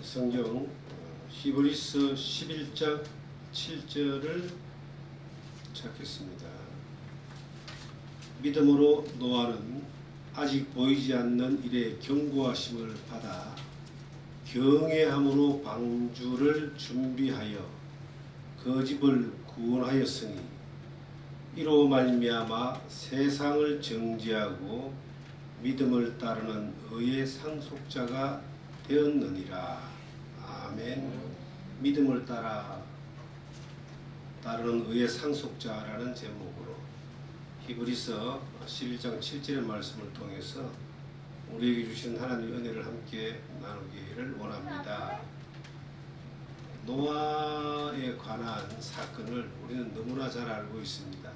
성경 히브리서 11장 7절을 찾겠습니다. 믿음으로 노아는 아직 보이지 않는 일의 경고하심을 받아 경외함으로 방주를 준비하여 그 집을 구원하였으니 이로 말미암아 세상을 정죄하고 믿음을 따르는 의의 상속자가 되었느니라. 아멘. 믿음을 따르는 의의 상속자라는 제목으로 히브리서 11장 7절의 말씀을 통해서 우리에게 주신 하나님의 은혜를 함께 나누기를 원합니다. 노아에 관한 사건을 우리는 너무나 잘 알고 있습니다.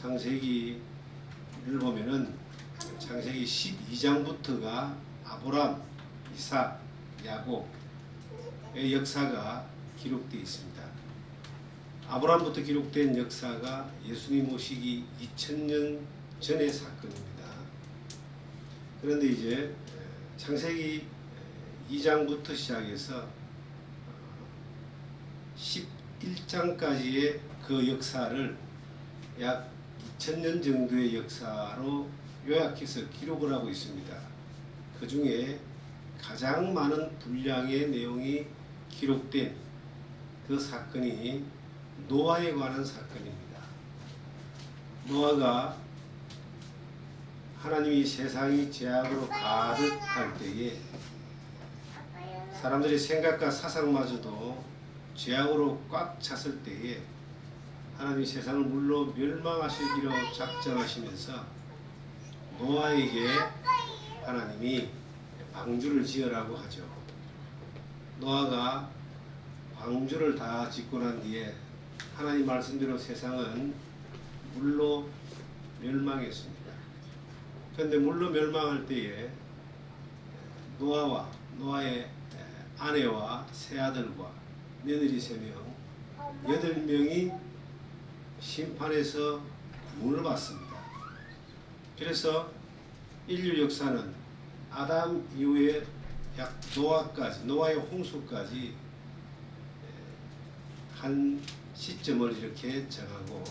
창세기를 보면은 창세기 12장부터가 아브람, 이삭, 야곱의 역사가 기록되어 있습니다. 아브람부터 기록된 역사가 예수님 오시기 2000년 전의 사건입니다. 그런데 이제 창세기 2장부터 시작해서 11장까지의 그 역사를 약 2000년 정도의 역사로 요약해서 기록을 하고 있습니다. 그 중에 가장 많은 분량의 내용이 기록된 그 사건이 노아에 관한 사건입니다. 노아가 하나님이 세상이 죄악으로 가득할 때에 사람들의 생각과 사상마저도 죄악으로 꽉 찼을 때에 하나님이 세상을 물로 멸망하시기로 작정하시면서 노아에게 하나님이 방주를 지으라고 하죠. 노아가 방주를 다 짓고 난 뒤에 하나님 말씀대로 세상은 물로 멸망했습니다. 그런데 물로 멸망할 때에 노아와 노아의 아내와 세 아들과 며느리 3명, 8명이 심판에서 구원을 받습니다. 그래서 인류 역사는 아담 이후에 약 노아까지, 노아의 홍수까지 한 시점을 이렇게 정하고,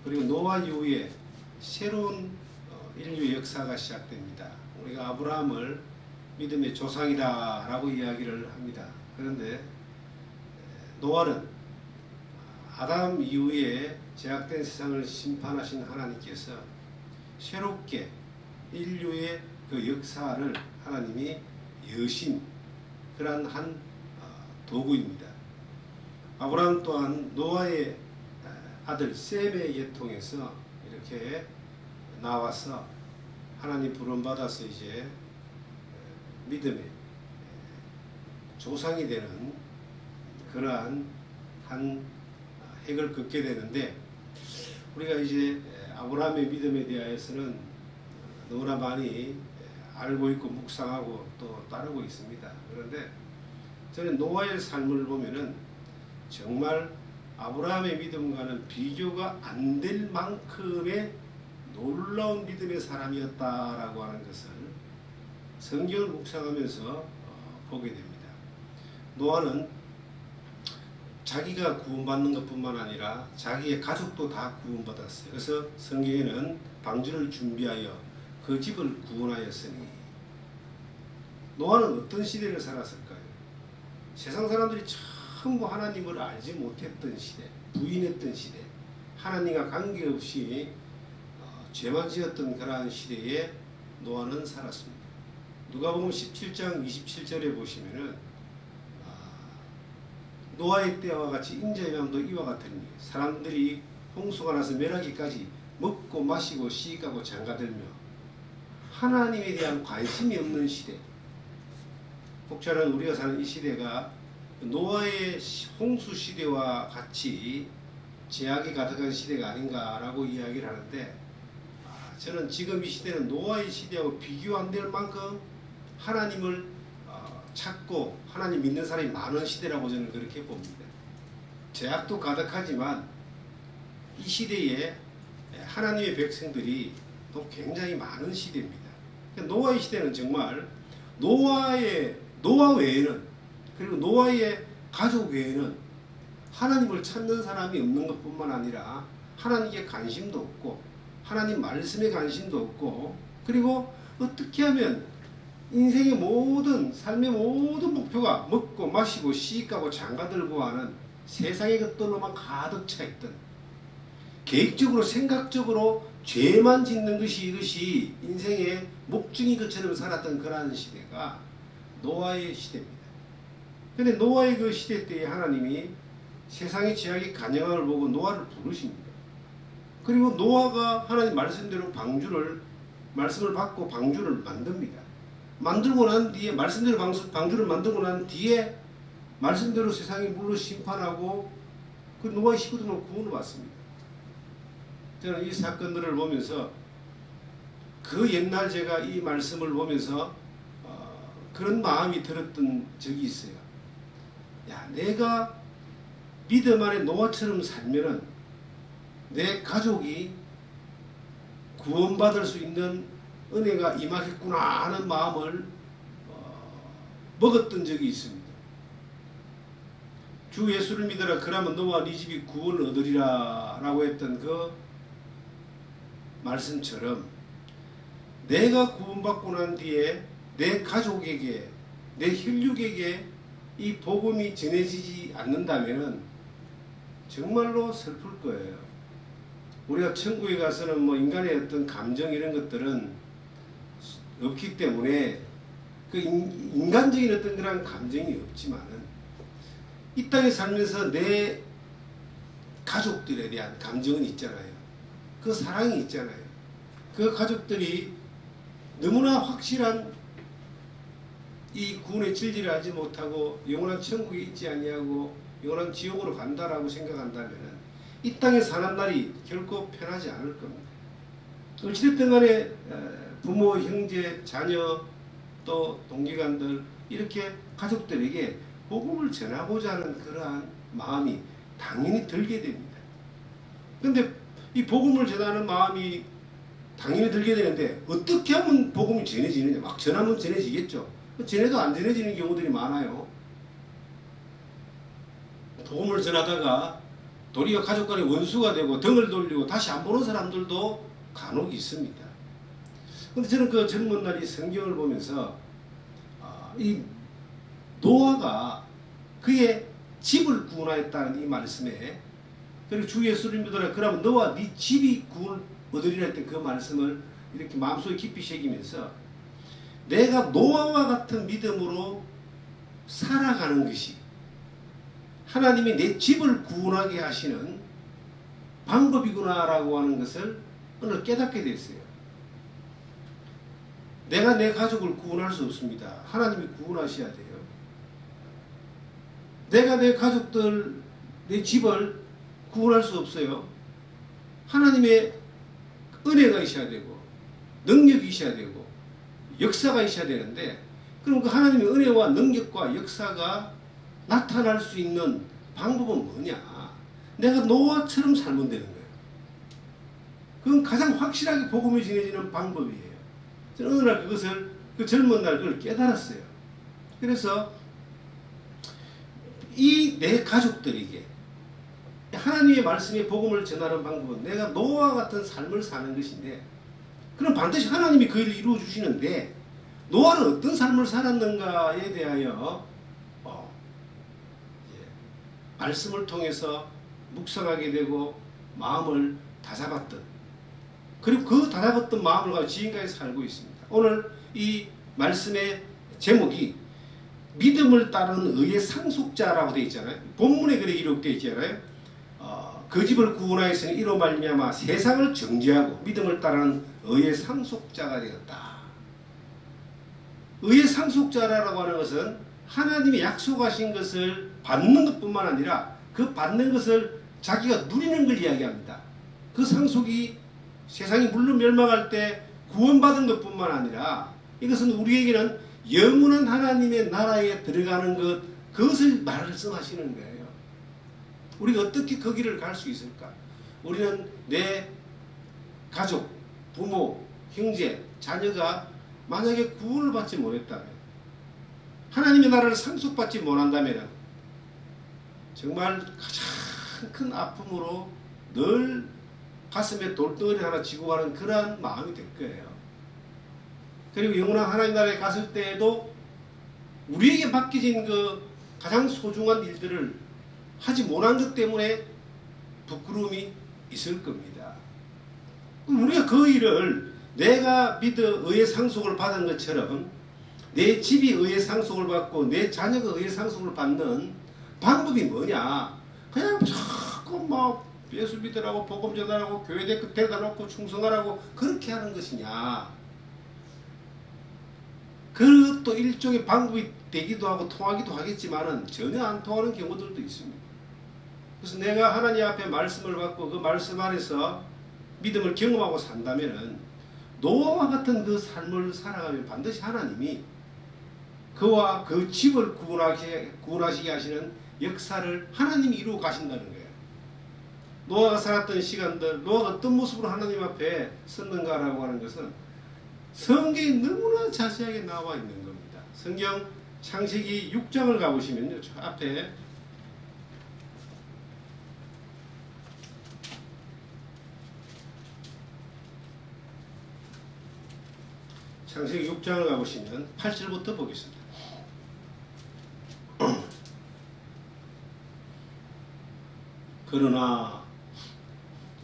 그리고 노아 이후에 새로운 인류의 역사가 시작됩니다. 우리가 아브라함을 믿음의 조상이다 라고 이야기를 합니다. 그런데 노아는 아담 이후에 죄악된 세상을 심판하신 하나님께서 새롭게 인류의 그 역사를 하나님이 여신 그러한 한 도구입니다. 아브라함 또한 노아의 아들 셈의 계통에서 이렇게 나와서 하나님 부름받아서 이제 믿음의 조상이 되는 그러한 한 핵을 긋게 되는데, 우리가 이제 아브라함의 믿음에 대하여서는 너무나 많이 알고 있고 묵상하고 또 따르고 있습니다. 그런데 저는 노아의 삶을 보면은 정말 아브라함의 믿음과는 비교가 안 될 만큼의 놀라운 믿음의 사람이었다라고 하는 것을 성경을 묵상하면서 보게 됩니다. 노아는 자기가 구원받는 것뿐만 아니라 자기의 가족도 다 구원받았어요. 그래서 성경에는 방주를 준비하여 그 집을 구원하였으니, 노아는 어떤 시대를 살았을까요? 세상 사람들이 전부 하나님을 알지 못했던 시대, 부인했던 시대, 하나님과 관계없이 죄만 지었던 그러한 시대에 노아는 살았습니다. 누가복음 17장 27절에 보시면은 노아의 때와 같이 인자의 맘도 이와 같으니 사람들이 홍수가 나서 멸하기까지 먹고 마시고 시익하고 장가들며 하나님에 대한 관심이 없는 시대. 혹자는 우리가 사는 이 시대가 노아의 홍수 시대와 같이 죄악이 가득한 시대가 아닌가라고 이야기를 하는데, 저는 지금 이 시대는 노아의 시대하고 비교 안 될 만큼 하나님을 찾고 하나님 믿는 사람이 많은 시대라고 저는 그렇게 봅니다. 죄악도 가득하지만 이 시대에 하나님의 백성들이 또 굉장히 많은 시대입니다. 노아의 시대는 정말 노아의 노아 외에는, 그리고 노아의 가족 외에는 하나님을 찾는 사람이 없는 것뿐만 아니라 하나님께 관심도 없고 하나님 말씀에 관심도 없고, 그리고 어떻게 하면 인생의 모든 삶의 모든 목표가 먹고 마시고 시집가고 장가들고 하는 세상의 것들로만 가득 차 있던, 계획적으로 생각적으로 죄만 짓는 것이 이것이 인생의 목적인 것처럼 살았던 그러한 시대가 노아의 시대입니다. 그런데 노아의 그 시대 때에 하나님이 세상의 죄악이 간영함을 보고 노아를 부르십니다. 그리고 노아가 하나님 말씀대로 말씀을 받고 방주를 만듭니다. 만들고 난 뒤에, 말씀대로 방주를 만들고 난 뒤에 말씀대로 세상이 물로 심판하고 그 노아의 식구들은 구원을 받습니다. 저는 이 사건들을 보면서, 그 옛날 제가 이 말씀을 보면서 그런 마음이 들었던 적이 있어요. 야, 내가 믿음 안에 노아처럼 살면은 내 가족이 구원받을 수 있는 은혜가 임하겠구나 하는 마음을 먹었던 적이 있습니다. 주 예수를 믿어라, 그러면 너와 네 집이 구원을 얻으리라 라고 했던 그 말씀처럼, 내가 구원받고 난 뒤에 내 가족에게, 내 혈육에게 이 복음이 전해지지 않는다면 정말로 슬플 거예요. 우리가 천국에 가서는 뭐 인간의 어떤 감정 이런 것들은 없기 때문에 그 인간적인 어떤 그런 감정이 없지만은 이 땅에 살면서 내 가족들에 대한 감정은 있잖아요. 그 사랑이 있잖아요. 그 가족들이 너무나 확실한 이 구원의 진리를 알지 못하고 영원한 천국에 있지 아니하고 영원한 지옥으로 간다라고 생각한다면 이 땅에 사는 날이 결코 편하지 않을 겁니다. 어찌됐든 간에 부모, 형제, 자녀, 또 동기간들, 이렇게 가족들에게 복음을 전하고자 하는 그러한 마음이 당연히 들게 됩니다. 그런데 이 복음을 전하는 마음이 당연히 들게 되는데 어떻게 하면 복음이 전해지느냐? 막 전하면 전해지겠죠. 전해도 안 전해지는 경우들이 많아요. 복음을 전하다가 도리어 가족 간의 원수가 되고 등을 돌리고 다시 안 보는 사람들도 간혹 있습니다. 그런데 저는 그 젊은 날 이 성경을 보면서 이 노아가 그의 집을 구원하였다는 이 말씀에, 그리고 주 예수를 믿어라, 그러면 너와 네 집이 구원을 얻으리라 했던 그 말씀을 이렇게 마음속에 깊이 새기면서 내가 노아와 같은 믿음으로 살아가는 것이 하나님이 내 집을 구원하게 하시는 방법이구나라고 하는 것을 오늘 깨닫게 됐어요. 내가 내 가족을 구원할 수 없습니다. 하나님이 구원하셔야 돼요. 내가 내 가족들, 내 집을 구원할 수 없어요. 하나님의 은혜가 있어야 되고 능력이 있어야 되고 역사가 있어야 되는데, 그럼 그 하나님의 은혜와 능력과 역사가 나타날 수 있는 방법은 뭐냐? 내가 노아처럼 살면 되는 거예요. 그건 가장 확실하게 복음이 전해지는 방법이에요. 저는 어느 날 그것을, 그 젊은 날 그걸 깨달았어요. 그래서 이 내 가족들에게 하나님의 말씀의 복음을 전하는 방법은 내가 노아와 같은 삶을 사는 것인데, 그럼 반드시 하나님이 그 일을 이루어 주시는데 노아는 어떤 삶을 살았는가에 대하여 말씀을 통해서 묵상하게 되고 마음을 다잡았던, 그리고 그 다잡았던 마음을 가지고 지금까지 살고 있습니다. 오늘 이 말씀의 제목이 믿음을 따르는 의의 상속자라고 되어 있잖아요. 본문에 그렇게 기록되어 있잖아요. 그 집을 구원하였으니 이로 말미암아 세상을 정죄하고 믿음을 따르는 의의 상속자가 되었다. 의의 상속자라고 하는 것은 하나님이 약속하신 것을 받는 것뿐만 아니라 그 받는 것을 자기가 누리는 걸 이야기합니다. 그 상속이 세상이 물론 멸망할 때 구원받은 것뿐만 아니라 이것은 우리에게는 영원한 하나님의 나라에 들어가는 것, 그것을 말씀하시는 거예요. 우리가 어떻게 그 길을 갈 수 있을까? 우리는 내 가족, 부모, 형제, 자녀가 만약에 구원을 받지 못했다면, 하나님의 나라를 상속받지 못한다면 정말 가장 큰 아픔으로 늘 가슴에 돌덩어리 하나 지고 가는 그러한 마음이 될 거예요. 그리고 영원한 하나님 나라에 갔을 때에도 우리에게 맡겨진 그 가장 소중한 일들을 하지 못한 것 때문에 부끄러움이 있을 겁니다. 우리가 그 일을 내가 믿어 의의 상속을 받은 것처럼 내 집이 의의 상속을 받고 내 자녀가 의의 상속을 받는 방법이 뭐냐? 그냥 자꾸 막 예수 믿으라고 복음 전하라고 교회 대다 놓고 충성하라고 그렇게 하는 것이냐? 그것도 일종의 방법이 되기도 하고 통하기도 하겠지만은 전혀 안 통하는 경우들도 있습니다. 그래서 내가 하나님 앞에 말씀을 받고 그 말씀 안에서 믿음을 경험하고 산다면은 노아와 같은 그 삶을 살아가면 반드시 하나님이 그와 그 집을 구원하시게 하시는 역사를 하나님이 이루어 가신다는 거예요. 노아가 살았던 시간들, 노아가 어떤 모습으로 하나님 앞에 섰는가라고 하는 것은 성경에 너무나 자세하게 나와 있는 겁니다. 성경 창세기 6장을 가보시면요. 저 앞에 창세기 6장을 가보시면 8절부터 보겠습니다. 그러나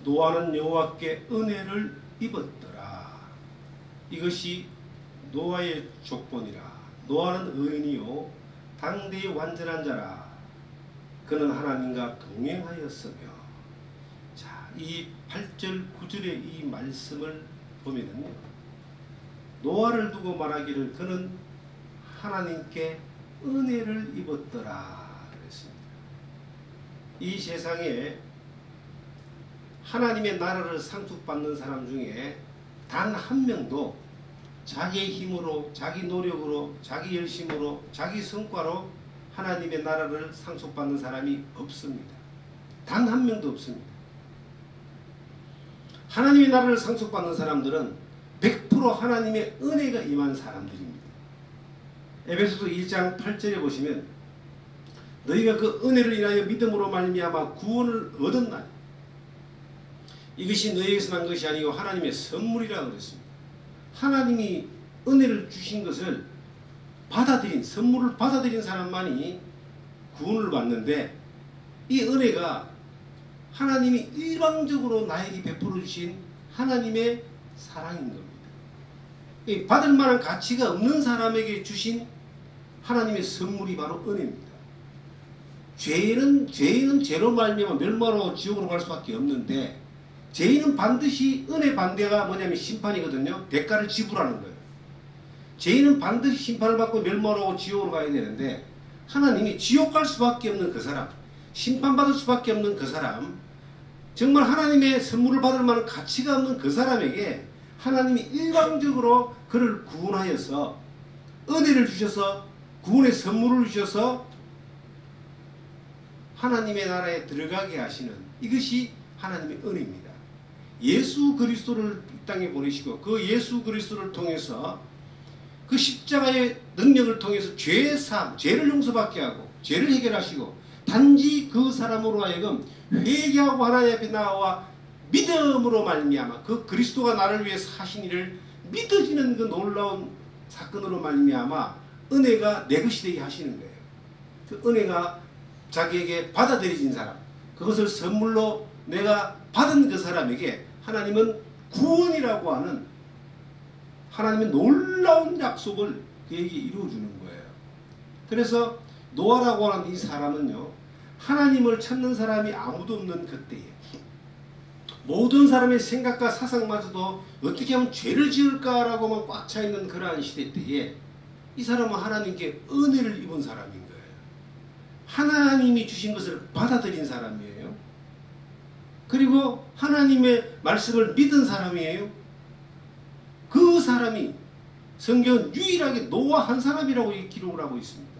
노아는 여호와께 은혜를 입었더라. 이것이 노아의 족본이라. 노아는 의인이요 당대의 완전한 자라. 그는 하나님과 동행하였으며. 자, 이 8절 9절의 이 말씀을 보면은요, 노아를 두고 말하기를 그는 하나님께 은혜를 입었더라 그랬습니다. 이 세상에 하나님의 나라를 상속받는 사람 중에 단 한 명도 자기의 힘으로, 자기 노력으로, 자기 열심으로, 자기 성과로 하나님의 나라를 상속받는 사람이 없습니다. 단 한 명도 없습니다. 하나님의 나라를 상속받는 사람들은 100% 하나님의 은혜가 임한 사람들입니다. 에베소서 1장 8절에 보시면 너희가 그 은혜를 인하여 믿음으로 말미암아 구원을 얻었나니 이것이 너희에게서 난 것이 아니고 하나님의 선물이라 그랬습니다. 하나님이 은혜를 주신 것을 받아들인, 선물을 받아들인 사람만이 구원을 받는데, 이 은혜가 하나님이 일방적으로 나에게 베풀어 주신 하나님의 사랑인 겁니다. 받을 만한 가치가 없는 사람에게 주신 하나님의 선물이 바로 은혜입니다. 죄인은 죄로 말미암아 멸망하고 지옥으로 갈 수밖에 없는데, 죄인은 반드시 은혜 반대가 뭐냐면 심판이거든요. 대가를 지불하는 거예요. 죄인은 반드시 심판을 받고 멸망하고 지옥으로 가야 되는데, 하나님이 지옥 갈 수밖에 없는 그 사람, 심판받을 수밖에 없는 그 사람, 정말 하나님의 선물을 받을 만한 가치가 없는 그 사람에게 하나님이 일방적으로 그를 구원하여서 은혜를 주셔서 구원의 선물을 주셔서 하나님의 나라에 들어가게 하시는, 이것이 하나님의 은혜입니다. 예수 그리스도를 이 땅에 보내시고 그 예수 그리스도를 통해서 그 십자가의 능력을 통해서 죄의 삶, 죄를 용서받게 하고 죄를 해결하시고 단지 그 사람으로 하여금 회개하고 하나님 앞에 나와 믿음으로 말미암아 그 그리스도가 나를 위해 사신 일을 믿어지는 그 놀라운 사건으로 말미암아 은혜가 내 것이 되게 하시는 거예요. 그 은혜가 자기에게 받아들여진 사람, 그것을 선물로 내가 받은 그 사람에게 하나님은 구원이라고 하는 하나님의 놀라운 약속을 그에게 이루어주는 거예요. 그래서 노아라고 하는 이 사람은요, 하나님을 찾는 사람이 아무도 없는 그때에 모든 사람의 생각과 사상마저도 어떻게 하면 죄를 지을까라고만 꽉 차있는 그러한 시대 때에 이 사람은 하나님께 은혜를 입은 사람인 거예요. 하나님이 주신 것을 받아들인 사람이에요. 그리고 하나님의 말씀을 믿은 사람이에요. 그 사람이 성경은 유일하게 노아 한 사람이라고 기록을 하고 있습니다.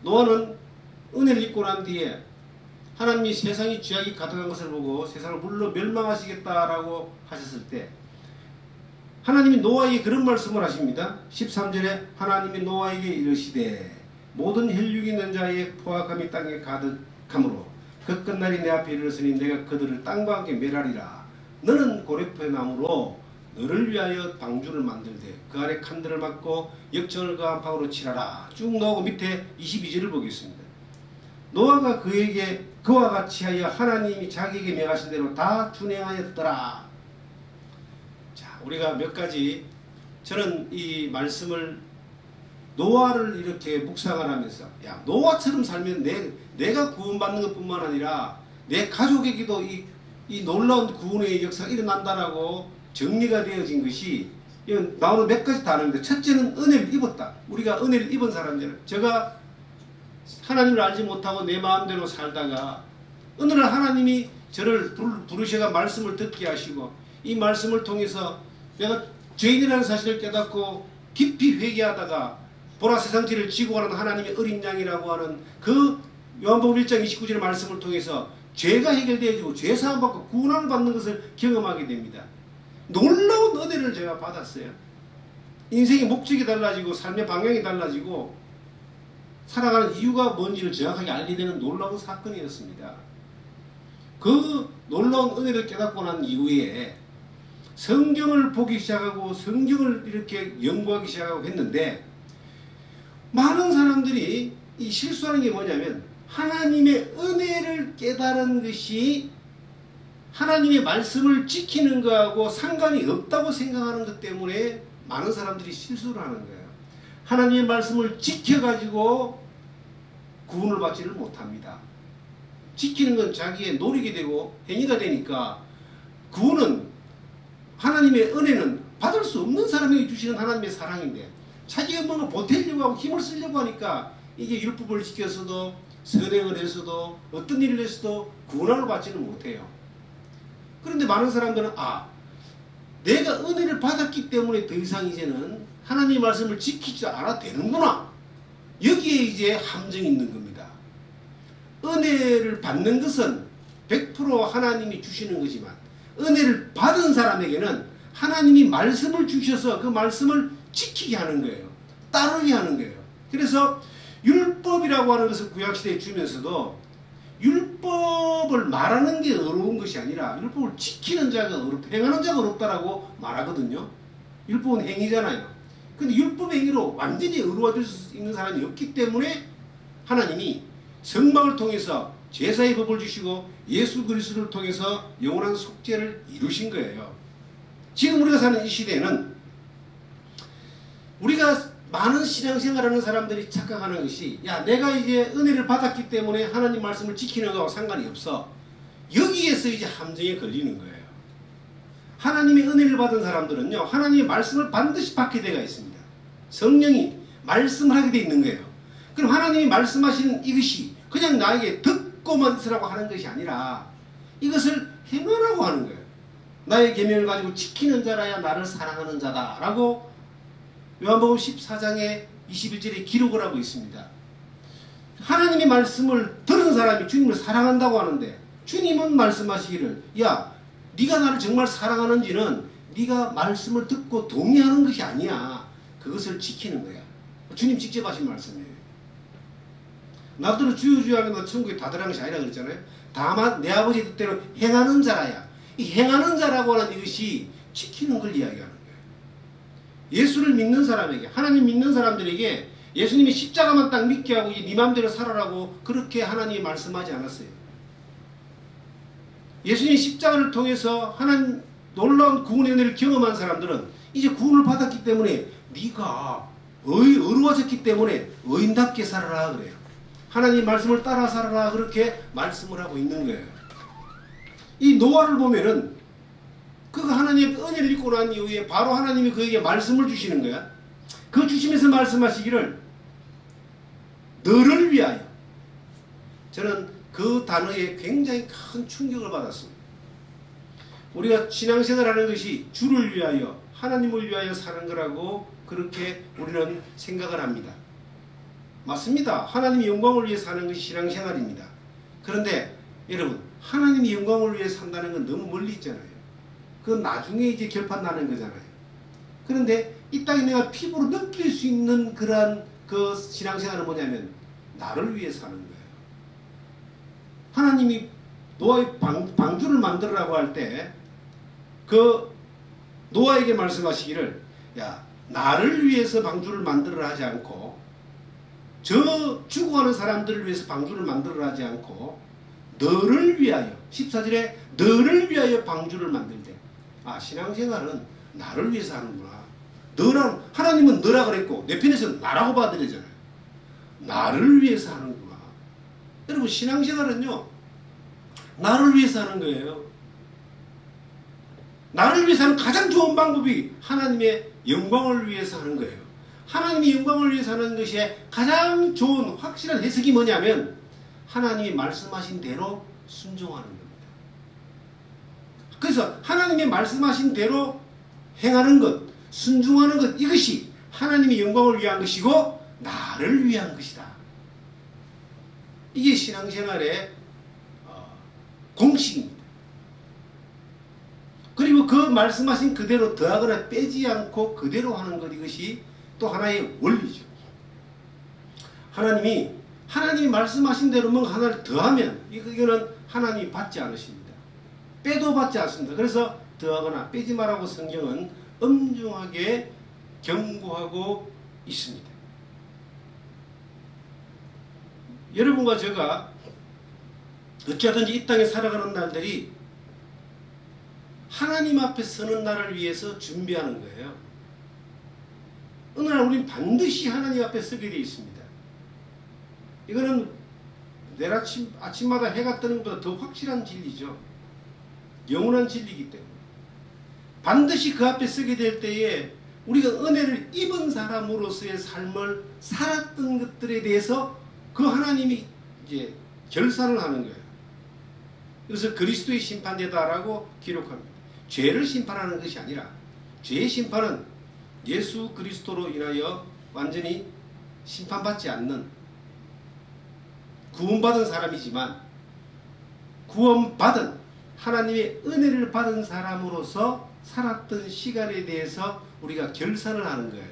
노아는 은혜를 입고 난 뒤에 하나님이 세상이 죄악이 가득한 것을 보고 세상을 물로 멸망하시겠다라고 하셨을 때 하나님이 노아에게 그런 말씀을 하십니다. 13절에 하나님이 노아에게 이르시되 모든 혈육 있는 자의 포악함이 땅에 가득하므로 그 끝날이 내 앞에 이르렀으니 내가 그들을 땅과 함께 멸하리라. 너는 고레포의 나무로 너를 위하여 방주를 만들되 그 아래 칸들을 막고 역청을 그 안팎으로 칠하라. 쭉 나오고 밑에 22절을 보겠습니다. 노아가 그에게 그와 같이 하여 하나님이 자기에게 명하신 대로 다 준행하였더라. 자, 우리가 몇 가지, 저는 이 말씀을 노아를 이렇게 묵상을 하면서, 야, 노아처럼 살면 내가 구원받는 것뿐만 아니라 내 가족에게도 이 놀라운 구원의 역사가 일어난다라고 정리가 되어진 것이, 이건 나오는 몇 가지 단어인데, 첫째는 은혜를 입었다. 우리가 은혜를 입은 사람들은, 제가 하나님을 알지 못하고 내 마음대로 살다가 어느 날 하나님이 저를 부르셔가 말씀을 듣게 하시고, 이 말씀을 통해서 내가 죄인이라는 사실을 깨닫고 깊이 회개하다가 보라 세상지를 지고 가는 하나님의 어린 양이라고 하는 그 요한복음 1장 29절의 말씀을 통해서 죄가 해결되어지고 죄 사함 받고 구원을 받는 것을 경험하게 됩니다. 놀라운 은혜를 제가 받았어요. 인생의 목적이 달라지고 삶의 방향이 달라지고 살아가는 이유가 뭔지를 정확하게 알게 되는 놀라운 사건이었습니다. 그 놀라운 은혜를 깨닫고 난 이후에 성경을 보기 시작하고 성경을 이렇게 연구하기 시작하고 했는데, 많은 사람들이 이 실수하는 게 뭐냐면 하나님의 은혜를 깨달은 것이 하나님의 말씀을 지키는 것하고 상관이 없다고 생각하는 것 때문에 많은 사람들이 실수를 하는 거예요. 하나님의 말씀을 지켜가지고 구원을 받지를 못합니다. 지키는 건 자기의 노력이 되고 행위가 되니까, 구원은 하나님의 은혜는 받을 수 없는 사람에게 주시는 하나님의 사랑인데, 자기가 뭔가 보태려고 하고 힘을 쓰려고 하니까 이게 율법을 지켜서도 선행을 해서도 어떤 일을 해서도 구원을 받지는 못해요. 그런데 많은 사람들은 내가 은혜를 받았기 때문에 더 이상 이제는 하나님의 말씀을 지키지 않아도 되는구나, 여기에 이제 함정이 있는 겁니다. 은혜를 받는 것은 100% 하나님이 주시는 거지만, 은혜를 받은 사람에게는 하나님이 말씀을 주셔서 그 말씀을 지키게 하는 거예요. 따르게 하는 거예요. 그래서 율법이라고 하는 것을 구약시대에 주면서도 율법을 말하는 게 어려운 것이 아니라 율법을 지키는 자가 어렵다, 행하는 자가 어렵다라고 말하거든요. 율법은 행위잖아요. 근데 율법 행위로 완전히 의로워질 수 있는 사람이 없기 때문에 하나님이 성막을 통해서 제사의 법을 주시고 예수 그리스도를 통해서 영원한 속죄를 이루신 거예요. 지금 우리가 사는 이 시대에는 우리가 많은 신앙생활하는 사람들이 착각하는 것이, 야, 내가 이제 은혜를 받았기 때문에 하나님 말씀을 지키는 거하고 상관이 없어. 여기에서 이제 함정에 걸리는 거예요. 하나님의 은혜를 받은 사람들은요, 하나님의 말씀을 반드시 받게 되어 있습니다. 성령이 말씀을 하게 되어 있는 거예요. 그럼 하나님이 말씀하시는 이것이 그냥 나에게 듣고만 있으라고 하는 것이 아니라 이것을 행하라고 하는 거예요. 나의 계명을 가지고 지키는 자라야 나를 사랑하는 자다 라고 요한복음 14장에 21절에 기록을 하고 있습니다. 하나님의 말씀을 들은 사람이 주님을 사랑한다고 하는데, 주님은 말씀하시기를, 야, 네가 나를 정말 사랑하는지는 네가 말씀을 듣고 동의하는 것이 아니야. 그것을 지키는 거야. 주님 직접 하신 말씀이에요. 나도 주여 주여 하면 너 천국에 다 들어간 것이 아니라 그랬잖아요. 다만 내 아버지 뜻대로 행하는 자라야. 이 행하는 자라고 하는 이것이 지키는 걸 이야기하는 거예요. 예수를 믿는 사람에게, 하나님 믿는 사람들에게 예수님이 십자가만 딱 믿게 하고 네 맘대로 살아라고 그렇게 하나님이 말씀하지 않았어요. 예수님이 십자가를 통해서 하나님 놀라운 구원의 은혜를 경험한 사람들은 이제 구원을 받았기 때문에 네가 어려워졌기 때문에 의인답게 살아라 그래요. 하나님 말씀을 따라 살아라 그렇게 말씀을 하고 있는 거예요. 이 노아를 보면은 그 하나님의 은혜를 입고 난 이후에 바로 하나님이 그에게 말씀을 주시는 거야. 그 주시면서 말씀하시기를 너를 위하여. 저는 그 단어에 굉장히 큰 충격을 받았습니다. 우리가 신앙생활하는 것이 주를 위하여, 하나님을 위하여 사는 거라고 그렇게 우리는 생각을 합니다. 맞습니다. 하나님의 영광을 위해 사는 것이 신앙생활입니다. 그런데 여러분, 하나님의 영광을 위해 산다는 건 너무 멀리 있잖아요. 그건 나중에 이제 결판 나는 거잖아요. 그런데 이 땅에 내가 피부로 느낄 수 있는 그러한 그 신앙생활은 뭐냐면 나를 위해서 하는 거예요. 하나님이 노아의 방주를 만들으라고 할 때 그 노아에게 말씀하시기를 야 나를 위해서 방주를 만들으라 하지 않고 저 죽어가는 사람들을 위해서 방주를 만들으라 하지 않고 너를 위하여 14절에 너를 위하여 방주를 만들되 아 신앙생활은 나를 위해서 하는구나. 너랑 하나님은 너라 그랬고 내 편에서는 나라고 받아들이잖아요. 나를 위해서 하는구나. 여러분 신앙생활은요 나를 위해서 하는 거예요. 나를 위해서 하는 가장 좋은 방법이 하나님의 영광을 위해서 하는 거예요. 하나님의 영광을 위해서 하는 것이 가장 좋은 확실한 해석이 뭐냐면 하나님이 말씀하신 대로 순종하는 겁니다. 그래서 하나님이 말씀하신 대로 행하는 것, 순종하는 것 이것이 하나님의 영광을 위한 것이고 나를 위한 것이다. 이게 신앙생활의 공식입니다. 그리고 그 말씀하신 그대로 더하거나 빼지 않고 그대로 하는 것 이것이 또 하나의 원리죠. 하나님이 말씀하신 대로 뭔가 하나를 더하면 이거는 하나님이 받지 않으십니다. 빼도 받지 않습니다. 그래서 더하거나 빼지 말라고 성경은 엄중하게 경고하고 있습니다. 여러분과 제가 어찌하든지 이 땅에 살아가는 날들이 하나님 앞에 서는 날을 위해서 준비하는 거예요. 어느 날 우리는 반드시 하나님 앞에 서게 되어 있습니다. 이거는 내일 아침마다 해가 뜨는 것보다 더 확실한 진리죠. 영원한 진리이기 때문에. 반드시 그 앞에 서게 될 때에 우리가 은혜를 입은 사람으로서의 삶을 살았던 것들에 대해서 그 하나님이 이제 결산을 하는 거예요. 그래서 그리스도의 심판대다라고 기록합니다. 죄를 심판하는 것이 아니라 죄의 심판은 예수 그리스도로 인하여 완전히 심판받지 않는 구원받은 사람이지만 구원받은 하나님의 은혜를 받은 사람으로서 살았던 시간에 대해서 우리가 결산을 하는 거예요.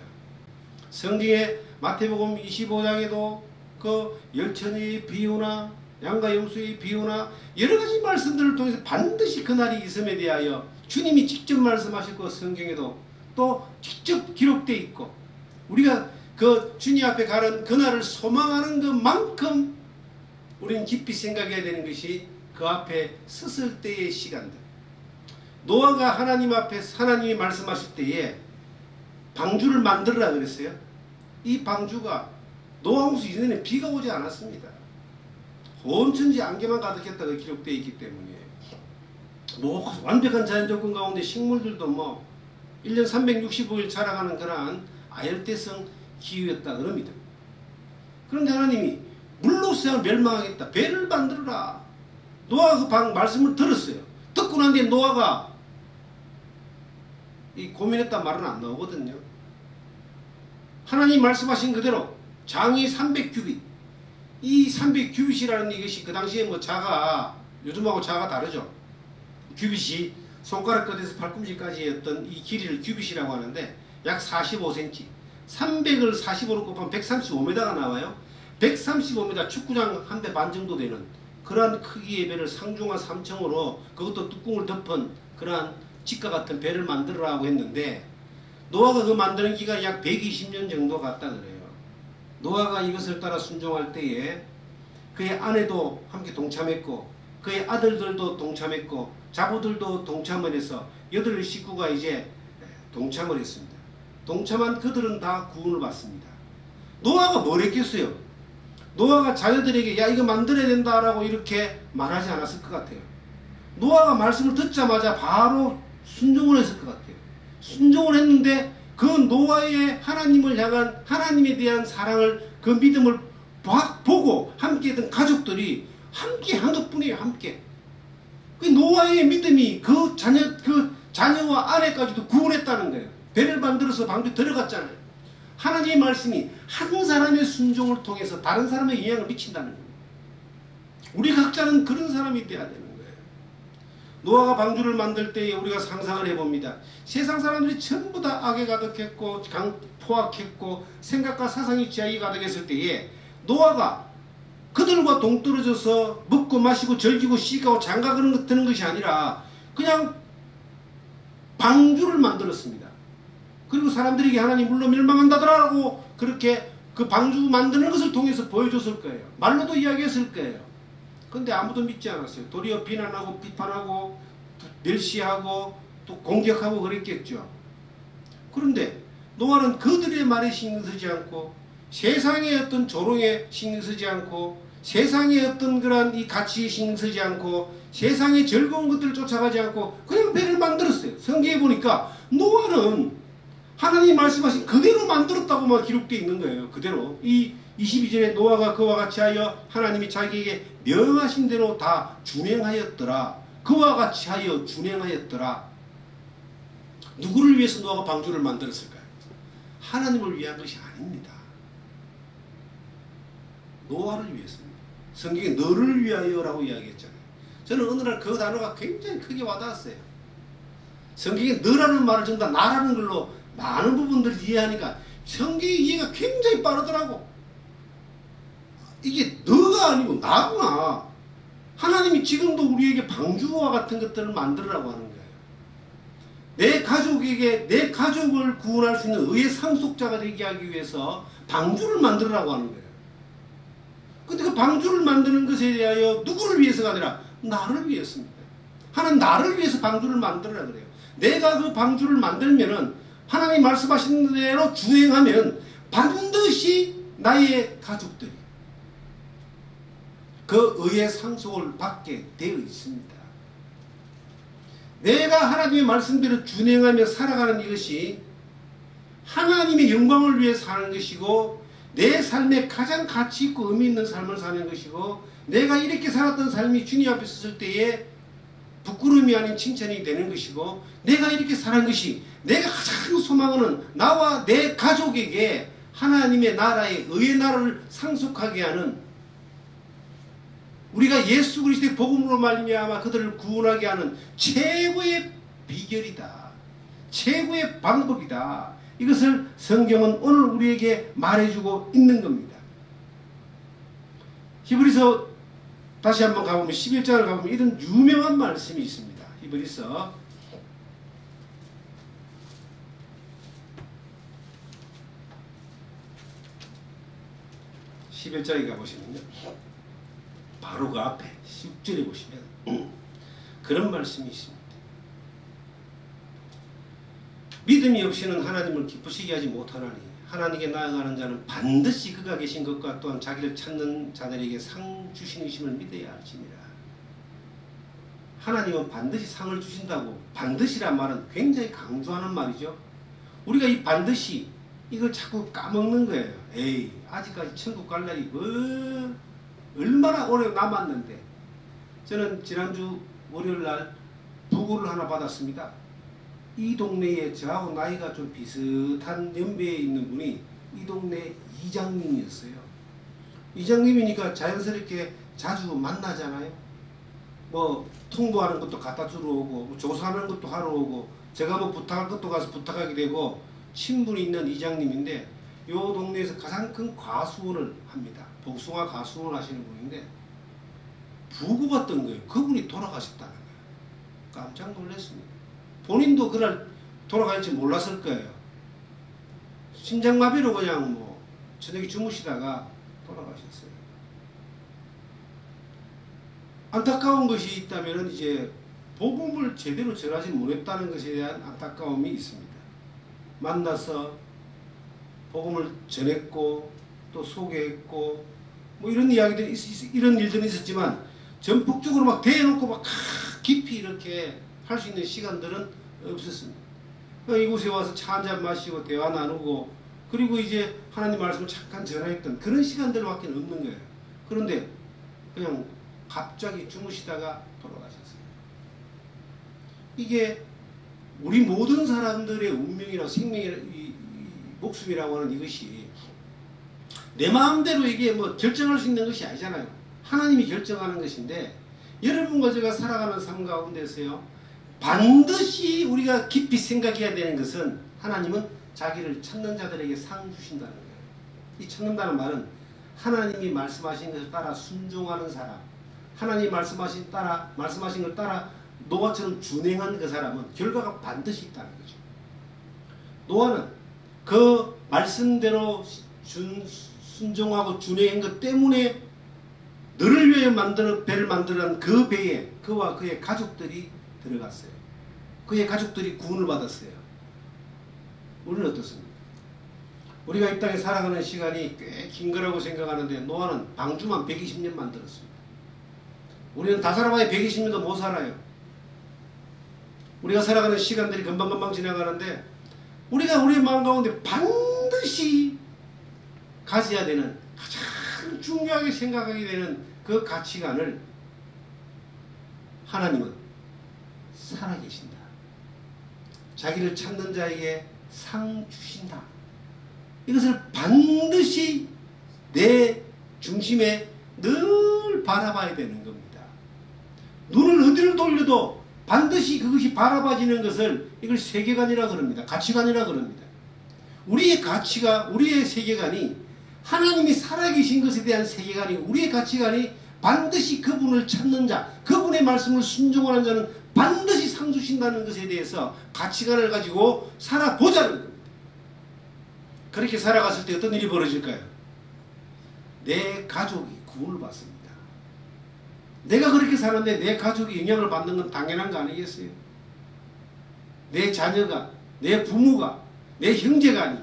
성경에 마태복음 25장에도 그 열천의 비유나 양과 염소의 비유나 여러가지 말씀들을 통해서 반드시 그날이 있음에 대하여 주님이 직접 말씀하셨고 성경에도 또 직접 기록되어 있고 우리가 그 주님 앞에 가는 그날을 소망하는 것만큼 우리는 깊이 생각해야 되는 것이 그 앞에 섰을 때의 시간들. 노아가 하나님 앞에 하나님이 말씀하실 때에 방주를 만들으라 그랬어요. 이 방주가 노아 홍수 이전에 비가 오지 않았습니다. 온 천지 안개만 가득했다고 기록되어 있기 때문에 뭐 완벽한 자연 조건 가운데 식물들도 뭐 1년 365일 자라가는 그러한 아열대성 기후였다 그럽니다. 그런데 하나님이 물로서 멸망하겠다. 배를 만들어라. 노아가 그 말씀을 들었어요. 듣고 난 뒤에 노아가 이 고민했단 말은 안 나오거든요. 하나님 말씀하신 그대로 장이 300규빗 이 300규빗이라는 이것이 그 당시에 뭐 자가 요즘하고 자가 다르죠. 규빗이 손가락 끝에서 팔꿈치까지의 어떤 이 길이를 규빗이라고 하는데 약 45cm 300을 45로 곱하면 135m가 나와요. 135m 축구장 한 대 반 정도 되는 그러한 크기의 배를 상중하 3층으로 그것도 뚜껑을 덮은 그러한 집과 같은 배를 만들으라고 했는데 노아가 그 만드는 기간이 약 120년 정도 갔다 그래요. 노아가 이것을 따라 순종할 때에 그의 아내도 함께 동참했고 그의 아들들도 동참했고 자부들도 동참을 해서 8 식구가 이제 동참을 했습니다. 동참한 그들은 다 구원을 받습니다. 노아가 뭘 했겠어요? 노아가 자녀들에게 야 이거 만들어야 된다라고 이렇게 말하지 않았을 것 같아요. 노아가 말씀을 듣자마자 바로 순종을 했을 것 같아요. 순종을 했는데 그 노아의 하나님을 향한 하나님에 대한 사랑을 그 믿음을 보고 함께 했던 가족들이 함께 한 것뿐이에요. 함께. 그 노아의 믿음이 그 자녀와 아내까지도 구원했다는 거예요. 배를 만들어서 방주에 들어갔잖아요. 하나님의 말씀이 한 사람의 순종을 통해서 다른 사람의 영향을 미친다는 거예요. 우리 각자는 그런 사람이 되어야 되는 거예요. 노아가 방주를 만들 때에 우리가 상상을 해봅니다. 세상 사람들이 전부 다 악에 가득했고 포악했고 생각과 사상이 죄악이 가득했을 때에 노아가 그들과 동떨어져서 먹고 마시고 즐기고 시가고 장가가는 드는 것이 아니라 그냥 방주를 만들었습니다. 그리고 사람들에게 하나님 물로 멸망한다더라고 그렇게 그 방주 만드는 것을 통해서 보여줬을 거예요. 말로도 이야기했을 거예요. 근데 아무도 믿지 않았어요. 도리어 비난하고 비판하고 멸시하고 또 공격하고 그랬겠죠. 그런데 노아는 그들의 말에 신경 쓰지 않고 세상의 어떤 조롱에 신경 쓰지 않고 세상의 어떤 그런 이 가치에 신경 쓰지 않고 세상의 즐거운 것들을 쫓아가지 않고 그냥 배를 만들었어요. 성경에 보니까 노아는 하나님이 말씀하신 그대로 만들었다고만 기록되어 있는 거예요. 그대로. 이 22절에 노아가 그와 같이 하여 하나님이 자기에게 명하신 대로 다 준행하였더라. 그와 같이 하여 준행하였더라. 누구를 위해서 노아가 방주를 만들었을까요? 하나님을 위한 것이 아닙니다. 노아를 위해서입니다. 성경에 너를 위하여라고 이야기했잖아요. 저는 어느 날 그 단어가 굉장히 크게 와닿았어요. 성경에 너라는 말을 전부 다 나라는 걸로 많은 부분들을 이해하니까 성경의 이해가 굉장히 빠르더라고. 이게 너가 아니고 나구나. 하나님이 지금도 우리에게 방주와 같은 것들을 만들으라고 하는 거예요. 내 가족에게 내 가족을 구원할 수 있는 의의 상속자가 되게 하기 위해서 방주를 만들으라고 하는 거예요. 근데 그 방주를 만드는 것에 대하여 누구를 위해서가 아니라 나를 위해서입니다. 하나님 나를 위해서 방주를 만들으라 그래요. 내가 그 방주를 만들면은 하나님 말씀하신 대로 주행하면 반드시 나의 가족들이 그 의의 상속을 받게 되어 있습니다. 내가 하나님의 말씀대로 준행하며 살아가는 이것이 하나님의 영광을 위해 사는 것이고 내 삶에 가장 가치 있고 의미 있는 삶을 사는 것이고 내가 이렇게 살았던 삶이 주님 앞에 섰을 때에 부끄러움이 아닌 칭찬이 되는 것이고 내가 이렇게 사는 것이 내가 가장 소망하는 나와 내 가족에게 하나님의 나라의 의의 나라를 상속하게 하는 우리가 예수 그리스도의 복음으로 말미암아 그들을 구원하게 하는 최고의 비결이다. 최고의 방법이다. 이것을 성경은 오늘 우리에게 말해주고 있는 겁니다. 히브리서 다시 한번 가보면 11장을 가보면 이런 유명한 말씀이 있습니다. 히브리서 11장에 가보시면요. 바로 그 앞에 10절에 보시면 그런 말씀이 있습니다. 믿음이 없이는 하나님을 기쁘시게 하지 못하나니 하나님께 나아가는 자는 반드시 그가 계신 것과 또한 자기를 찾는 자들에게 상 주시는 것임을 믿어야 할지니라. 하나님은 반드시 상을 주신다고 반드시란 말은 굉장히 강조하는 말이죠. 우리가 이 반드시 이걸 자꾸 까먹는 거예요. 에이 아직까지 천국 갈 날이 뭐 얼마나 오래 남았는데. 저는 지난주 월요일날 부고를 하나 받았습니다. 이 동네에 저하고 나이가 좀 비슷한 연배에 있는 분이 이 동네 이장님이었어요. 이장님이니까 자연스럽게 자주 만나잖아요. 뭐 통보하는 것도 갖다 주러 오고 뭐 조사하는 것도 하러 오고 제가 뭐 부탁할 것도 가서 부탁하게 되고 친분이 있는 이장님인데 이 동네에서 가장 큰 과수원을 합니다. 복숭아 과수원 하시는 분인데 부고가 뜬 거예요. 그분이 돌아가셨다는 거예요. 깜짝 놀랐습니다. 본인도 그날 돌아갈지 몰랐을 거예요. 심장마비로 그냥 뭐 저녁에 주무시다가 돌아가셨어요. 안타까운 것이 있다면 이제 복음을 제대로 전하지 못했다는 것에 대한 안타까움이 있습니다. 만나서 복음을 전했고 또 소개했고 뭐 이런 이야기들이 이런 일들이 있었지만 전폭적으로 막 대놓고 막 깊이 이렇게 할 수 있는 시간들은 없었습니다. 이곳에 와서 차 한잔 마시고 대화 나누고 그리고 이제 하나님 말씀을 잠깐 전화했던 그런 시간들밖에 없는 거예요. 그런데 그냥 갑자기 주무시다가 돌아가셨어요. 이게 우리 모든 사람들의 운명이라고 생명이라고 목숨이라고 하는 이것이 내 마음대로 이게 뭐 결정할 수 있는 것이 아니잖아요. 하나님이 결정하는 것인데 여러분과 제가 살아가는 삶 가운데서요, 반드시 우리가 깊이 생각해야 되는 것은 하나님은 자기를 찾는 자들에게 상 주신다는 거예요. 이 찾는다는 말은 하나님이 말씀하신 것을 따라 순종하는 사람, 하나님이 말씀하신 걸 따라 노아처럼 준행한 그 사람은 결과가 반드시 있다는 거죠. 노아는 그 말씀대로 순종하고 준행한 것 때문에 너를 위해 배를 만들어낸 그 배에 그와 그의 가족들이 들어갔어요. 그의 가족들이 구원을 받았어요. 우리는 어떻습니까? 우리가 이 땅에 살아가는 시간이 꽤 긴 거라고 생각하는데 노아는 방주만 120년 만들었습니다. 우리는 다 살아봐야 120년도 못 살아요. 우리가 살아가는 시간들이 금방금방 지나가는데 우리가 우리의 마음 가운데 반드시 가져야 되는, 가장 중요하게 생각하게 되는 그 가치관을 하나님은 살아계신다. 자기를 찾는 자에게 상 주신다. 이것을 반드시 내 중심에 늘 바라봐야 되는 겁니다. 눈을 어디를 돌려도 반드시 그것이 바라봐지는 것을 이걸 세계관이라 그럽니다. 가치관이라 그럽니다. 우리의 가치가, 우리의 세계관이 하나님이 살아계신 것에 대한 세계관이, 우리의 가치관이 반드시 그분을 찾는 자, 그분의 말씀을 순종하는 자는 반드시 상 주신다는 것에 대해서 가치관을 가지고 살아보자는 겁니다. 그렇게 살아갔을 때 어떤 일이 벌어질까요? 내 가족이 구원을 받습니다. 내가 그렇게 사는데 내 가족이 영향을 받는 건 당연한 거 아니겠어요? 내 자녀가, 내 부모가, 내 형제가 아니,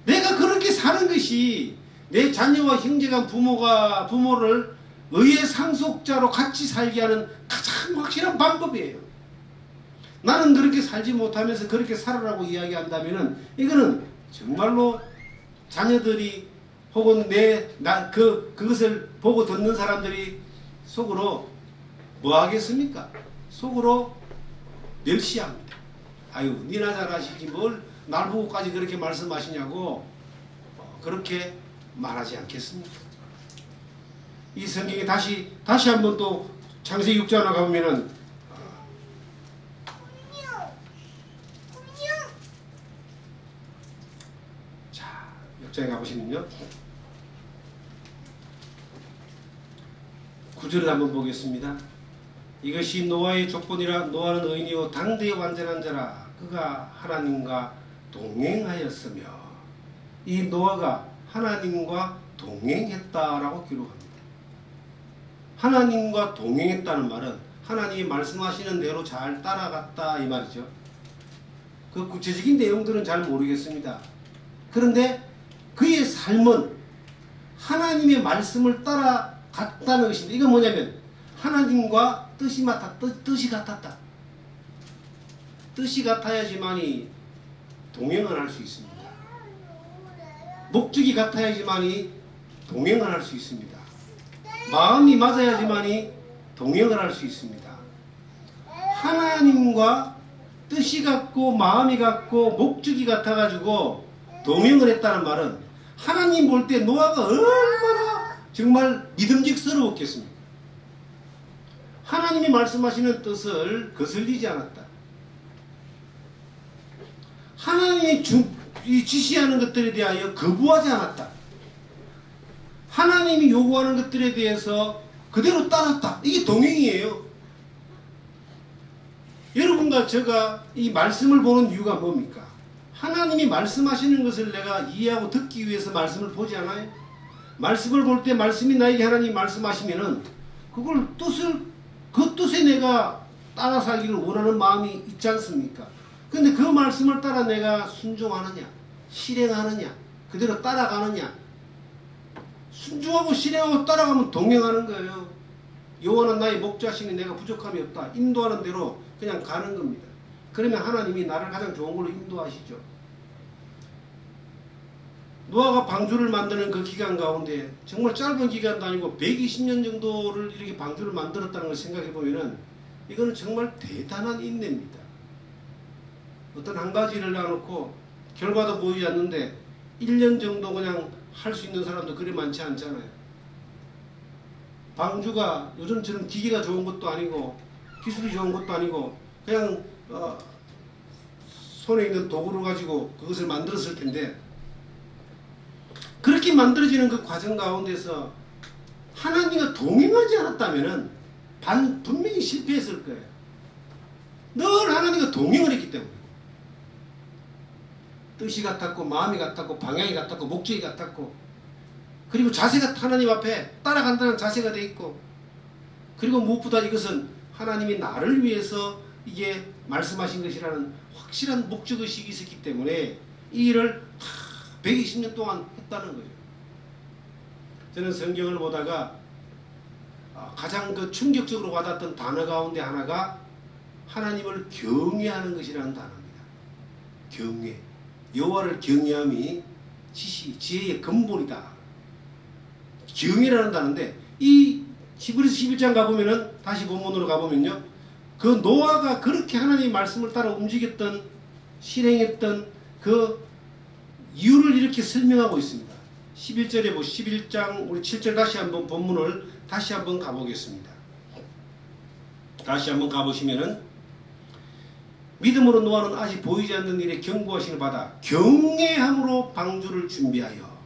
내가 그렇게 사는 것이 내 자녀와 형제가 부모를 의의 상속자로 같이 살게 하는 가장 확실한 방법이에요. 나는 그렇게 살지 못하면서 그렇게 살아라고 이야기한다면은 이거는 정말로 자녀들이 혹은 그것을 보고 듣는 사람들이 속으로 뭐 하겠습니까? 속으로 멸시합니다. 아유, 니나 잘하시지 뭘 날 보고까지 그렇게 말씀하시냐고 그렇게 말하지 않겠습니까? 이 성경에 다시 한번 또 창세기 6장에 가보면은 자, 6장에 가보시면요, 9절을 한번 보겠습니다. 이것이 노아의 조건이라. 노아는 의인이요 당대의 완전한 자라. 그가 하나님과 동행하였으며. 이 노아가 하나님과 동행했다라고 기록합니다. 하나님과 동행했다는 말은 하나님이 말씀하시는 대로 잘 따라갔다 이 말이죠. 그 구체적인 내용들은 잘 모르겠습니다. 그런데 그의 삶은 하나님의 말씀을 따라갔다는 것인데, 이건 뭐냐면 하나님과 뜻이 같았다. 뜻이 같아야지만이 동행을 할 수 있습니다. 목적이 같아야지만이 동행을 할 수 있습니다. 마음이 맞아야지만이 동행을 할 수 있습니다. 하나님과 뜻이 같고 마음이 같고 목적이 같아가지고 동행을 했다는 말은 하나님 볼 때 노아가 얼마나 정말 믿음직스러웠겠습니까? 하나님이 말씀하시는 뜻을 거슬리지 않았다. 하나님이 지시하는 것들에 대하여 거부하지 않았다. 하나님이 요구하는 것들에 대해서 그대로 따랐다. 이게 동행이에요. 여러분과 제가 이 말씀을 보는 이유가 뭡니까? 하나님이 말씀하시는 것을 내가 이해하고 듣기 위해서 말씀을 보지 않아요? 말씀을 볼 때 말씀이 나에게 하나님이 말씀하시면은 그 뜻에 내가 따라 살기를 원하는 마음이 있지 않습니까? 근데 그 말씀을 따라 내가 순종하느냐, 실행하느냐, 그대로 따라가느냐. 순종하고 실행하고 따라가면 동행하는 거예요. 여호와는 나의 목자시니 내가 부족함이 없다. 인도하는 대로 그냥 가는 겁니다. 그러면 하나님이 나를 가장 좋은 걸로 인도하시죠. 노아가 방주를 만드는 그 기간 가운데 정말 짧은 기간도 아니고 120년 정도를 이렇게 방주를 만들었다는 걸 생각해 보면은 이거는 정말 대단한 인내입니다. 어떤 한 가지를 놔놓고 결과도 보이지 않는데 1년 정도 그냥 할 수 있는 사람도 그리 많지 않잖아요. 방주가 요즘처럼 기계가 좋은 것도 아니고 기술이 좋은 것도 아니고 그냥 손에 있는 도구를 가지고 그것을 만들었을 텐데, 그렇게 만들어지는 그 과정 가운데서 하나님과 동행하지 않았다면 분명히 실패했을 거예요. 늘 하나님과 동행을 했기 때문에. 뜻이 같았고 마음이 같았고 방향이 같았고 목적이 같았고, 그리고 자세가 하나님 앞에 따라간다는 자세가 돼 있고, 그리고 무엇보다 이것은 하나님이 나를 위해서 이게 말씀하신 것이라는 확실한 목적의식이 있었기 때문에 이 일을 120년 동안 했다는 거예요. 저는 성경을 보다가 가장 그 충격적으로 와닿았던 단어 가운데 하나가 하나님을 경외하는 것이라는 단어입니다. 경외. 여호와를 경외함이 지혜의 근본이다. 경외라는 단어인데, 이 히브리서 11장 가보면은, 다시 본문으로 가보면요, 그 노아가 그렇게 하나님의 말씀을 따라 움직였던, 실행했던 그 이유를 이렇게 설명하고 있습니다. 11절에 11장 우리 7절 다시 한번 본문을 다시 한번 가보겠습니다. 다시 한번 가보시면은, 믿음으로 노아는 아직 보이지 않는 일에 경고하심을 받아 경외함으로 방주를 준비하여.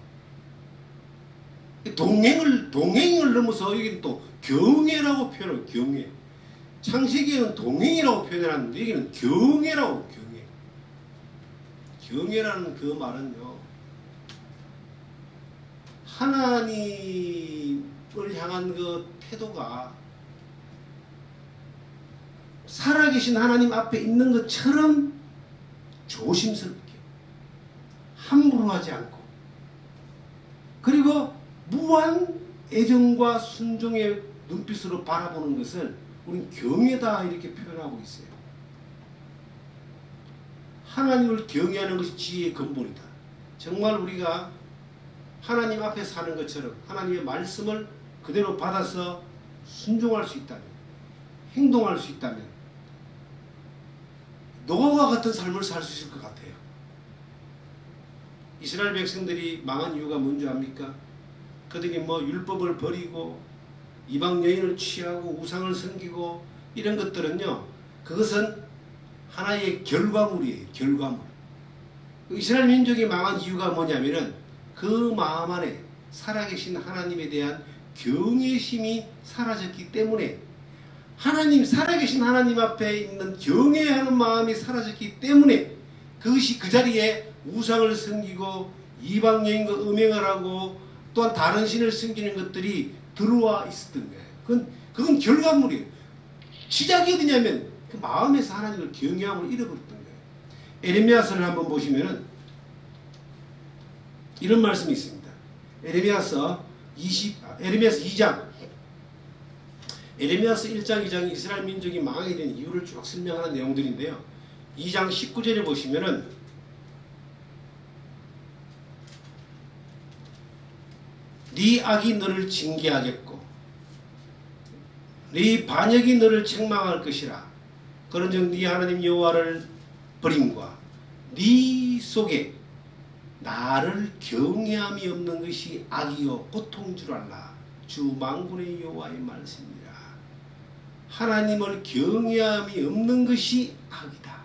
동행을 넘어서 여기는 또 경외라고 표현해요. 경외. 창세기에는 동행이라고 표현해놨는데 여기는 경외라고. 경외라는 그 말은요, 하나님을 향한 그 태도가 살아계신 하나님 앞에 있는 것처럼 조심스럽게, 함부로 하지 않고, 그리고 무한 애정과 순종의 눈빛으로 바라보는 것을 우리는 경외다 이렇게 표현하고 있어요. 하나님을 경외하는 것이 지혜의 근본이다. 정말 우리가 하나님 앞에 사는 것처럼 하나님의 말씀을 그대로 받아서 순종할 수 있다면, 행동할 수 있다면 노아와 같은 삶을 살 수 있을 것 같아요. 이스라엘 백성들이 망한 이유가 뭔지 압니까? 그들이 율법을 버리고 이방 여인을 취하고 우상을 섬기고 이런 것들은요, 그것은 하나의 결과물이에요. 결과물. 이스라엘 민족이 망한 이유가 뭐냐면은 그 마음 안에 살아계신 하나님에 대한 경외심이 사라졌기 때문에, 살아계신 하나님 앞에 있는 경외하는 마음이 사라졌기 때문에 그것이 그 자리에 우상을 섬기고 이방 여인과 음행을 하고 또한 다른 신을 섬기는 것들이 들어와 있었던 거예요. 그건 결과물이에요. 시작이 어디냐면 그 마음에서 하나님을 경외함을 잃어버렸던 거예요. 에레미야서를 한번 보시면은 이런 말씀이 있습니다. 에레미야서 2장, 에레미야서 1장, 2장이 이스라엘 민족이 망하게 된 이유를 쭉 설명하는 내용들인데요. 2장 19절에 보시면은 네 악이 너를 징계하겠고 네 반역이 너를 책망할 것이라. 그런즉 네 하나님 여호와를 버림과 네 속에 나를 경외함이 없는 것이 악이요 고통인 줄 알라. 주 만군의 여호와의 말씀이라. 하나님을 경외함이 없는 것이 악이다.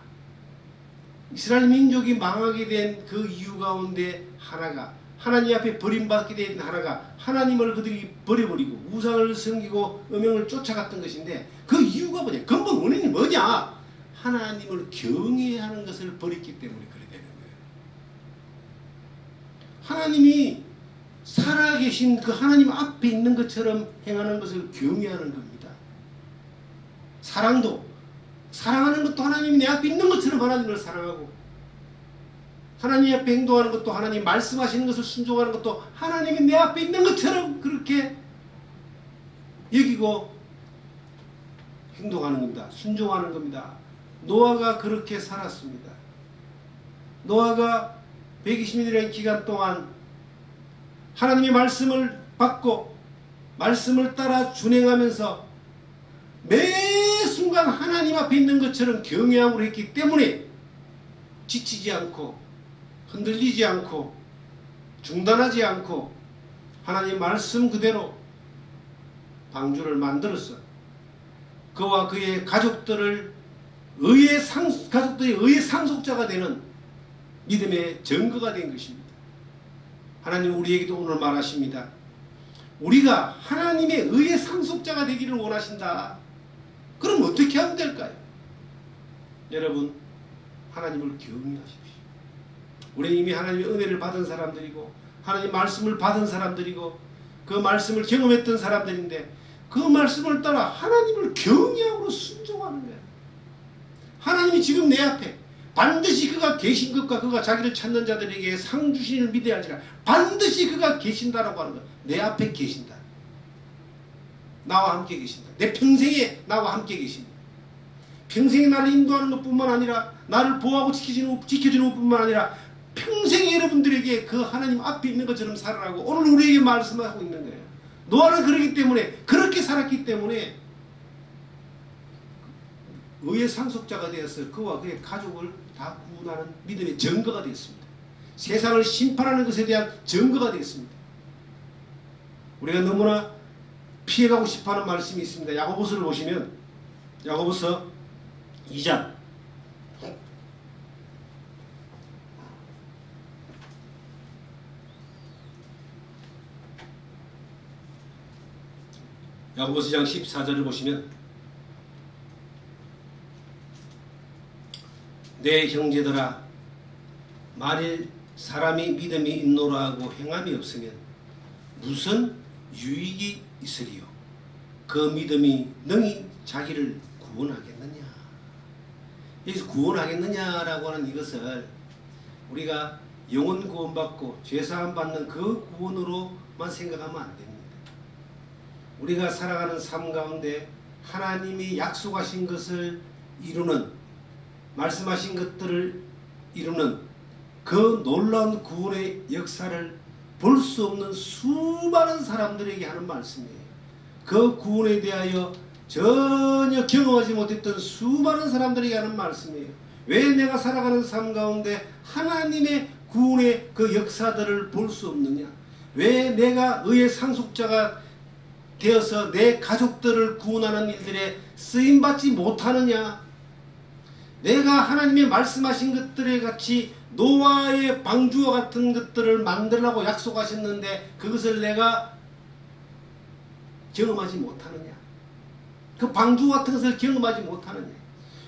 이스라엘 민족이 망하게 된 그 이유 가운데 하나가, 하나님 앞에 버림받게 된 하나가 하나님을 그들이 버려버리고 우상을 섬기고 음행을 쫓아갔던 것인데, 그 이유가 뭐냐? 근본 원인이 뭐냐? 하나님을 경외하는 것을 버렸기 때문에 그래 되는 거예요. 하나님이 살아계신 그 하나님 앞에 있는 것처럼 행하는 것을 경외하는 겁니다. 사랑하는 것도 하나님이 내 앞에 있는 것처럼 하나님을 사랑하고, 하나님 앞에 행동하는 것도, 하나님 말씀하시는 것을 순종하는 것도 하나님이 내 앞에 있는 것처럼 그렇게 여기고 행동하는 겁니다. 순종하는 겁니다. 노아가 그렇게 살았습니다. 노아가 120년이라는 기간 동안 하나님의 말씀을 받고 말씀을 따라 준행하면서 매 순간 하나님 앞에 있는 것처럼 경외함으로 했기 때문에 지치지 않고 흔들리지 않고 중단하지 않고 하나님의 말씀 그대로 방주를 만들어서 그와 그의 가족들이 의의 상속자가 되는 믿음의 증거가 된 것입니다. 하나님 우리에게도 오늘 말하십니다. 우리가 하나님의 의의 상속자가 되기를 원하신다. 그럼 어떻게 하면 될까요? 여러분, 하나님을 경외하십시오. 우리는 이미 하나님의 은혜를 받은 사람들이고 하나님 말씀을 받은 사람들이고 그 말씀을 경험했던 사람들인데 그 말씀을 따라 하나님을 경외함으로 순종하는 거예요. 하나님이 지금 내 앞에 반드시 그가 계신 것과 그가 자기를 찾는 자들에게 상 주시는 믿어야 하지라. 반드시 그가 계신다라고 하는 거예요. 내 앞에 계신다. 나와 함께 계신다. 내 평생에 나와 함께 계신다. 평생에 나를 인도하는 것뿐만 아니라 나를 보호하고 지켜주는 것뿐만 아니라 평생에 여러분들에게 그 하나님 앞에 있는 것처럼 살아라고 오늘 우리에게 말씀하고 있는 거예요. 노아는 그러기 때문에 그렇게 살았기 때문에 의의 상속자가 되어서 그와 그의 가족을 다 구원하는 믿음의 증거가 되었습니다. 세상을 심판하는 것에 대한 증거가 되었습니다. 우리가 너무나 피해가고 싶어하는 말씀이 있습니다. 야고보서를 보시면 야고보서 2장 야고보서 2장 14절을 보시면 내 형제들아 만일 사람이 믿음이 있노라 하고 행함이 없으면 무슨 유익이 있으리요? 그 믿음이 능히 자기를 구원하겠느냐? 여기서 구원하겠느냐라고 하는 이것을 우리가 영혼 구원받고 죄사함 받는 그 구원으로만 생각하면 안 됩니다. 우리가 살아가는 삶 가운데 하나님이 약속하신 것을 이루는 말씀하신 것들을 이루는 그 놀라운 구원의 역사를 볼 수 없는 수많은 사람들에게 하는 말씀이에요. 그 구원에 대하여 전혀 경험하지 못했던 수많은 사람들에게 하는 말씀이에요. 왜 내가 살아가는 삶 가운데 하나님의 구원의 그 역사들을 볼 수 없느냐? 왜 내가 의의 상속자가 되어서 내 가족들을 구원하는 일들에 쓰임받지 못하느냐? 내가 하나님의 말씀하신 것들에 같이 노아의 방주와 같은 것들을 만들라고 약속하셨는데 그것을 내가 경험하지 못하느냐? 그 방주 같은 것을 경험하지 못하느냐?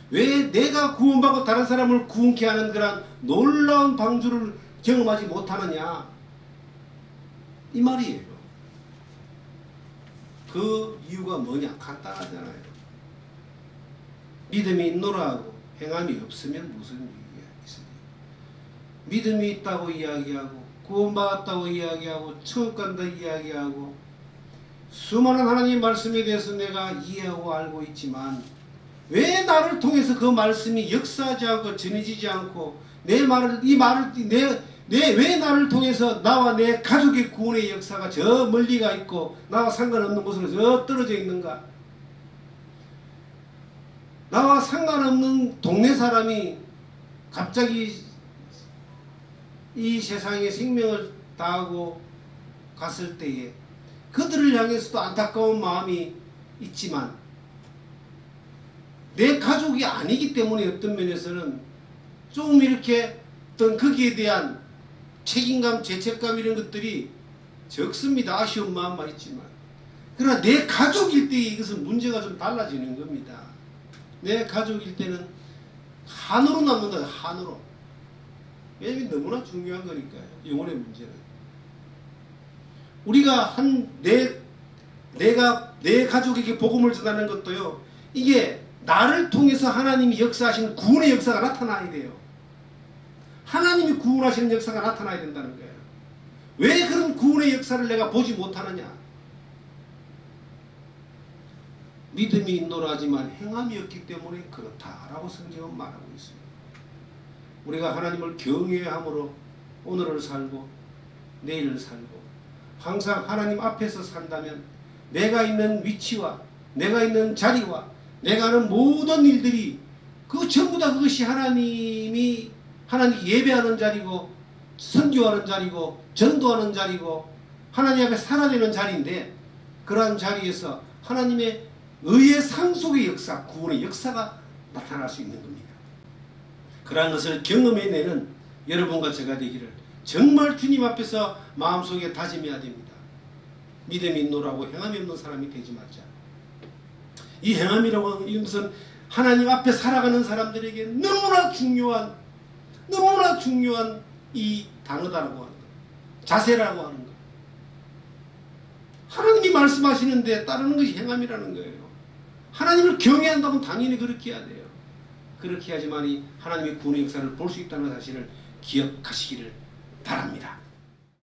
왜 내가 구원받고 다른 사람을 구원케 하는 그런 놀라운 방주를 경험하지 못하느냐? 이 말이에요. 그 이유가 뭐냐? 간단하잖아요. 믿음이 있노라 하고 행함이 없으면 무슨 유익이 있습니까? 믿음이 있다고 이야기하고 구원받았다고 이야기하고 천국 간다 이야기하고 수많은 하나님의 말씀에 대해서 내가 이해하고 알고 있지만 왜 나를 통해서 그 말씀이 역사하지 않고 전해지지 않고 왜 나를 통해서 나와 내 가족의 구원의 역사가 저 멀리가 있고 나와 상관없는 곳으로 저 떨어져 있는가? 나와 상관없는 동네 사람이 갑자기 이 세상에 생명을 다하고 갔을 때에 그들을 향해서도 안타까운 마음이 있지만 내 가족이 아니기 때문에 어떤 면에서는 좀 이렇게 어떤 거기에 대한 책임감, 죄책감 이런 것들이 적습니다. 아쉬운 마음만 있지만. 그러나 내 가족일 때 이것은 문제가 좀 달라지는 겁니다. 내 가족일 때는 한으로 남는다. 한으로. 왜냐하면 너무나 중요한 거니까요. 영혼의 문제는. 우리가 내가 내 가족에게 복음을 전하는 것도요. 이게 나를 통해서 하나님이 역사하시는 구원의 역사가 나타나야 돼요. 하나님이 구원하시는 역사가 나타나야 된다는 거예요. 왜 그런 구원의 역사를 내가 보지 못하느냐? 믿음이 있노라 하지만 행함이 없기 때문에 그렇다라고 성경은 말하고 있습니다. 우리가 하나님을 경외함으로 오늘을 살고 내일을 살고 항상 하나님 앞에서 산다면 내가 있는 위치와 내가 있는 자리와 내가 하는 모든 일들이 그 전부 다 그것이 하나님 예배하는 자리고 선교하는 자리고 전도하는 자리고 하나님 앞에 살아내는 자리인데 그러한 자리에서 하나님의 의의 상속의 역사, 구원의 역사가 나타날 수 있는 겁니다. 그러한 것을 경험해내는 여러분과 제가 되기를 정말 주님 앞에서 마음속에 다짐해야 됩니다. 믿음이 있노라고 행함이 없는 사람이 되지 말자. 이 행함이라고 하는 것은 하나님 앞에 살아가는 사람들에게 너무나 중요한 이 단어다라고 하는 것, 자세라고 하는 것. 하나님이 말씀하시는데 따르는 것이 행함이라는 거예요. 하나님을 경외한다면 당연히 그렇게 해야 돼요. 그렇게 해야지만이 하나님의 구원의 역사를 볼 수 있다는 사실을 기억하시기를 바랍니다.